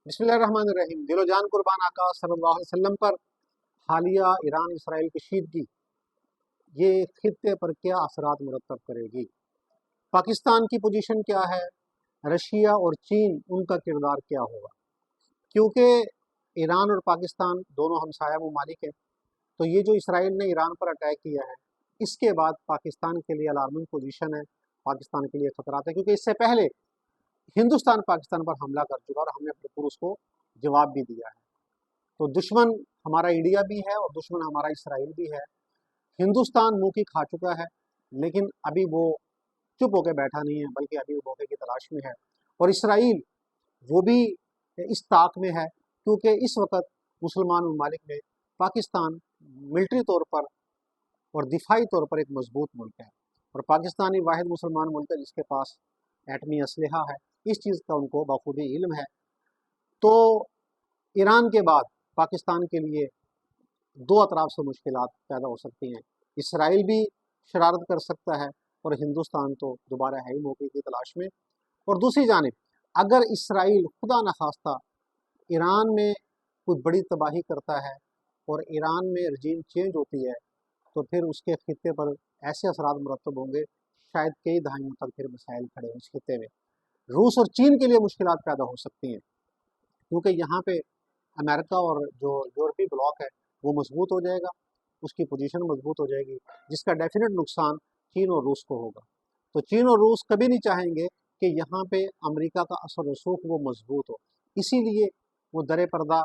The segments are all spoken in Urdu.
بسم اللہ الرحمن الرحیم۔ دل و جان قربان آقا صلی اللہ علیہ وسلم پر حالیہ ایران اسرائیل کشیدگی یہ خطے پر کیا اثرات مرتب کرے گی؟ پاکستان کی پوزیشن کیا ہے؟ رشیا اور چین ان کا کردار کیا ہوگا؟ کیونکہ ایران اور پاکستان دونوں ہمسایہ ممالک ہیں، تو یہ جو اسرائیل نے ایران پر اٹیک کیا ہے اس کے بعد پاکستان کے لیے الارمنگ پوزیشن ہے، پاکستان کے لیے خطرات ہے، کیونکہ اس سے پہلے ہندوستان پاکستان پر حملہ کر چکا اور ہم نے بھرپور اس کو جواب بھی دیا ہے۔ تو دشمن ہمارا انڈیا بھی ہے اور دشمن ہمارا اسرائیل بھی ہے۔ ہندوستان منہ کی کھا چکا ہے، لیکن ابھی وہ چپ ہو کے بیٹھا نہیں ہے، بلکہ ابھی وہ موقع کی تلاش میں ہے، اور اسرائیل وہ بھی اس طاق میں ہے، کیونکہ اس وقت مسلمان ممالک میں پاکستان ملٹری طور پر اور دفاعی طور پر ایک مضبوط ملک ہے، اور پاکستانی واحد مسلمان ملک ہے جس کے پاس ایٹمی اسلحہ ہے۔ اس چیز کا ان کو بخوبی علم ہے۔ تو ایران کے بعد پاکستان کے لیے دو اطراف سے مشکلات پیدا ہو سکتی ہیں۔ اسرائیل بھی شرارت کر سکتا ہے اور ہندوستان تو دوبارہ ہے ہی موقع کی تلاش میں۔ اور دوسری جانب اگر اسرائیل خدا نخواستہ ایران میں کوئی بڑی تباہی کرتا ہے اور ایران میں رجیم چینج ہوتی ہے تو پھر اس کے خطے پر ایسے اثرات مرتب ہوں گے، شاید کئی دہائیوں تک پھر مسائل کھڑے ہیں اس خطے میں۔ روس اور چین کے لیے مشکلات پیدا ہو سکتی ہیں، کیونکہ یہاں پہ امریکہ اور جو یورپی بلاک ہے وہ مضبوط ہو جائے گا، اس کی پوزیشن مضبوط ہو جائے گی، جس کا ڈیفینیٹ نقصان چین اور روس کو ہوگا۔ تو چین اور روس کبھی نہیں چاہیں گے کہ یہاں پہ امریکہ کا اثر و رسوخ وہ مضبوط ہو، اسی لیے وہ در پردہ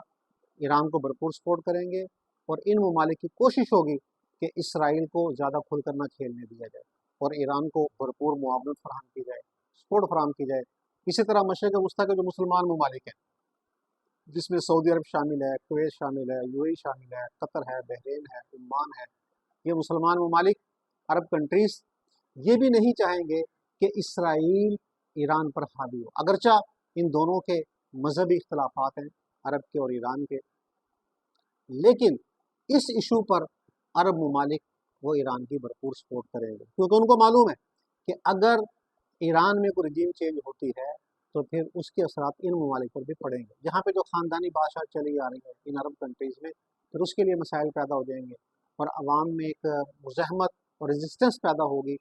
ایران کو بھرپور سپورٹ کریں گے، اور ان ممالک کی کوشش ہوگی کہ اسرائیل کو زیادہ کھل کر نہ کھیلنے دیا جائے اور ایران کو بھرپور معاونت فراہم کی جائے، سپورٹ فراہم کی جائے۔ اسی طرح مشرق وسطیٰ کے جو مسلمان ممالک ہیں، جس میں سعودی عرب شامل ہے، کویت شامل ہے، یو اے ای شامل ہے، قطر ہے، بحرین ہے، عمان ہے، یہ مسلمان ممالک عرب کنٹریز یہ بھی نہیں چاہیں گے کہ اسرائیل ایران پر حاوی ہو، اگرچہ ان دونوں کے مذہبی اختلافات ہیں، عرب کے اور ایران کے، لیکن اس ایشو پر عرب ممالک وہ ایران کی بھرپور سپورٹ کریں گے، کیونکہ ان کو معلوم ہے کہ اگر ایران میں کوئی رجیم چینج ہوتی ہے تو پھر اس کے اثرات ان ممالک پر بھی پڑیں گے۔ یہاں پہ جو خاندانی بادشاہ چلی آ رہی ہے ان عرب کنٹریز میں، پھر اس کے لیے مسائل پیدا ہو جائیں گے اور عوام میں ایک مزاحمت اور ریزسٹنس پیدا ہوگی،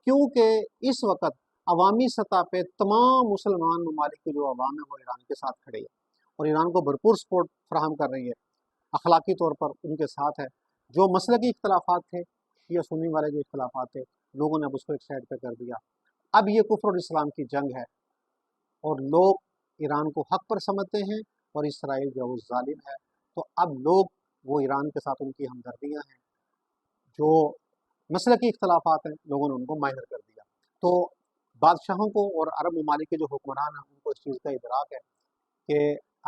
کیونکہ اس وقت عوامی سطح پہ تمام مسلمان ممالک کی جو عوام ہے وہ ایران کے ساتھ کھڑی ہے اور ایران کو بھرپور سپورٹ فراہم کر رہی ہے، اخلاقی طور پر ان کے ساتھ ہے۔ جو مسلکی اختلافات تھے، شیعہ سنی والے جو اختلافات تھے، لوگوں نے اب اس کو ایک سائڈ پہ کر دیا۔ اب یہ کفر اور اسلام کی جنگ ہے اور لوگ ایران کو حق پر سمجھتے ہیں اور اسرائیل جو وہ ظالم ہے، تو اب لوگ وہ ایران کے ساتھ ان کی ہمدردیاں ہیں، جو مسلکی اختلافات ہیں لوگوں نے ان کو مائنر کر دیا۔ تو بادشاہوں کو اور عرب ممالک کے جو حکمران ہیں ان کو اس چیز کا ادراک ہے کہ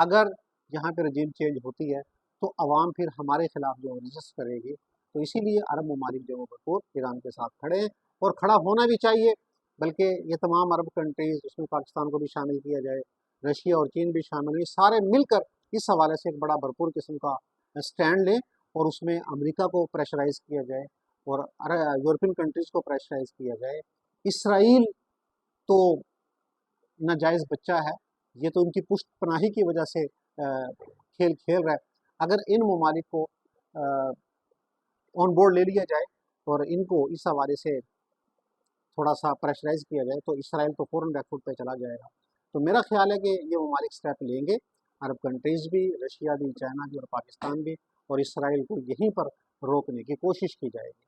اگر یہاں پہ رجیم چینج ہوتی ہے تو عوام پھر ہمارے خلاف جو ریزسٹ کرے گی، تو اسی لیے عرب ممالک جو وہ بھرپور ایران کے ساتھ کھڑے ہیں اور کھڑا ہونا بھی چاہیے، بلکہ یہ تمام عرب کنٹریز، اس میں پاکستان کو بھی شامل کیا جائے، رشیا اور چین بھی شامل ہیں، سارے مل کر اس حوالے سے ایک بڑا بھرپور قسم کا سٹینڈ لیں اور اس میں امریکہ کو پریشرائز کیا جائے اور یورپین کنٹریز کو پریشرائز کیا جائے۔ اسرائیل تو ناجائز بچہ ہے، یہ تو ان کی پشت پناہی کی وجہ سے کھیل کھیل رہا ہے۔ اگر ان ممالک کو آن بورڈ لے لیا جائے اور ان کو اس حوالے سے تھوڑا سا پریشرائز کیا جائے تو اسرائیل تو فوراً بیک فوٹ پہ چلا جائے گا۔ تو میرا خیال ہے کہ یہ ممالک سٹیپ لیں گے، عرب کنٹریز بھی، رشیا بھی، چائنا بھی اور پاکستان بھی، اور اسرائیل کو یہیں پر روکنے کی کوشش کی جائے گی۔